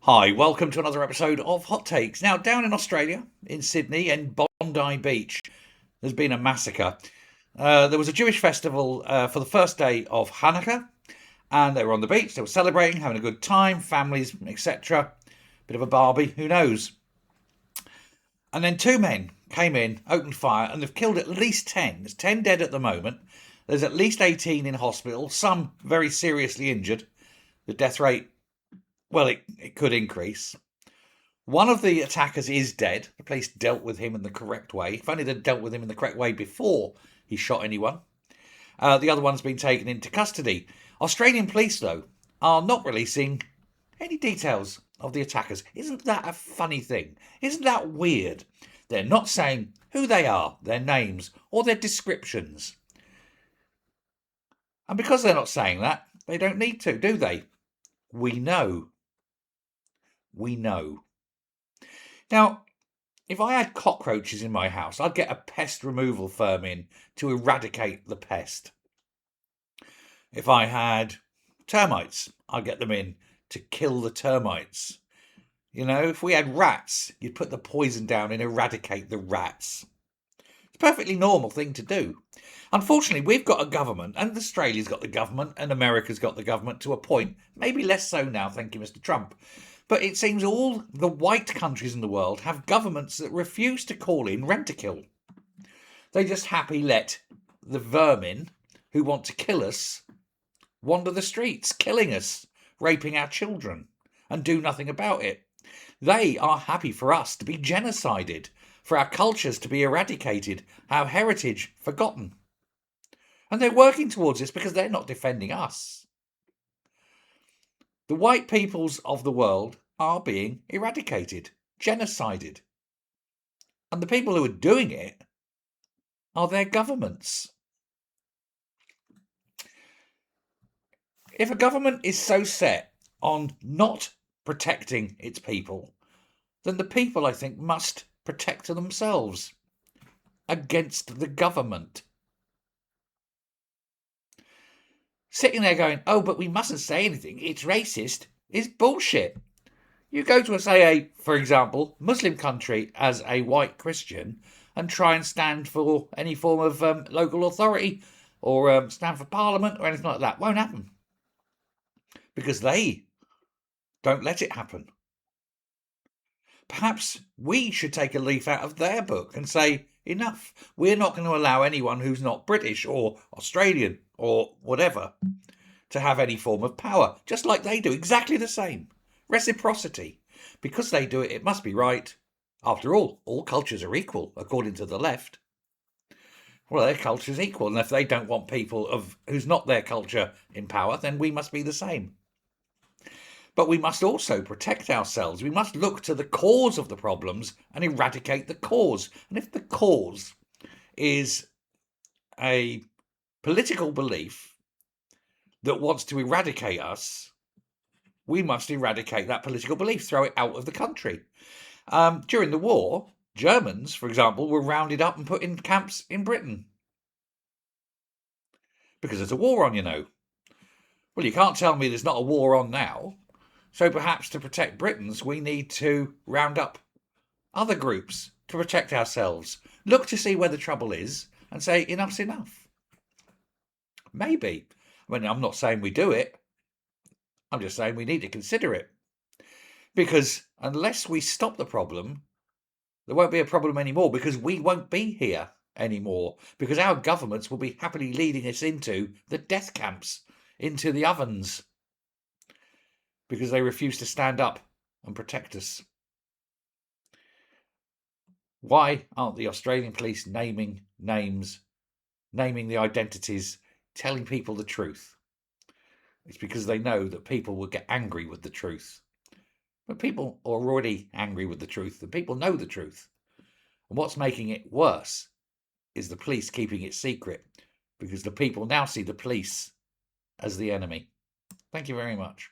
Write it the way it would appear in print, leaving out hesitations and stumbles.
Hi, welcome to another episode of Hot Takes. Now, down in Australia, in Sydney and Bondi Beach, there's been a massacre. There was a Jewish festival for the first day of Hanukkah, and they were on the beach. They were celebrating, having a good time, families, etc. Bit of a Barbie, who knows? And then two men came in, opened fire, and they've killed at least 10. There's 10 dead at the moment. There's at least 18 in hospital, some very seriously injured. The death rate, well, it could increase. One of the attackers is dead. The police dealt with him in the correct way. If only they'd dealt with him in the correct way before he shot anyone. The other one's been taken into custody. Australian police, though, are not releasing any details of the attackers. Isn't that a funny thing? Isn't that weird? They're not saying who they are, their names, or their descriptions. And because they're not saying that, they don't need to, do they? We know. We know. Now, if I had cockroaches in my house, I'd get a pest removal firm in to eradicate the pest. If I had termites, I'd get them in to kill the termites. You know, if we had rats, you'd put the poison down and eradicate the rats. It's a perfectly normal thing to do. Unfortunately, we've got a government, and Australia's got the government, and America's got the government to a point. Maybe less so now, thank you, Mr. Trump. But it seems all the white countries in the world have governments that refuse to call in Rentokil. They just happily let the vermin who want to kill us wander the streets, killing us, raping our children, and do nothing about it. They are happy for us to be genocided, for our cultures to be eradicated, our heritage forgotten. And they're working towards this because they're not defending us. The white peoples of the world are being eradicated, genocided. And the people who are doing it are their governments. If a government is so set on not protecting its people, then the people, I think, must protect themselves against the government. Sitting there going, oh, but we mustn't say anything, it's racist, is bullshit. You go to, say, for example, Muslim country as a white Christian and try and stand for any form of local authority or stand for parliament or anything like that. Won't happen. Because they don't let it happen. Perhaps we should take a leaf out of their book and say, enough. We're not going to allow anyone who's not British or Australian or whatever to have any form of power, just like they do, exactly the same. Reciprocity. Because they do it, it must be right. After all cultures are equal, according to the left. Well, their culture's equal, and if they don't want people who's not their culture in power, then we must be the same. But we must also protect ourselves. We must look to the cause of the problems and eradicate the cause. And if the cause is a political belief that wants to eradicate us, we must eradicate that political belief, throw it out of the country. During the war, Germans, for example, were rounded up and put in camps in Britain. Because there's a war on, you know. Well, you can't tell me there's not a war on now. So perhaps to protect Britons, we need to round up other groups to protect ourselves. Look to see where the trouble is and say, enough's enough. Maybe. I mean, I'm not saying we do it. I'm just saying we need to consider it. Because unless we stop the problem, there won't be a problem anymore, because we won't be here anymore, because our governments will be happily leading us into the death camps, into the ovens, because they refuse to stand up and protect us. Why aren't the Australian police naming names, naming the identities, telling people the truth? It's because they know that people will get angry with the truth. But people are already angry with the truth, and people know the truth. And what's making it worse is the police keeping it secret, because the people now see the police as the enemy. Thank you very much.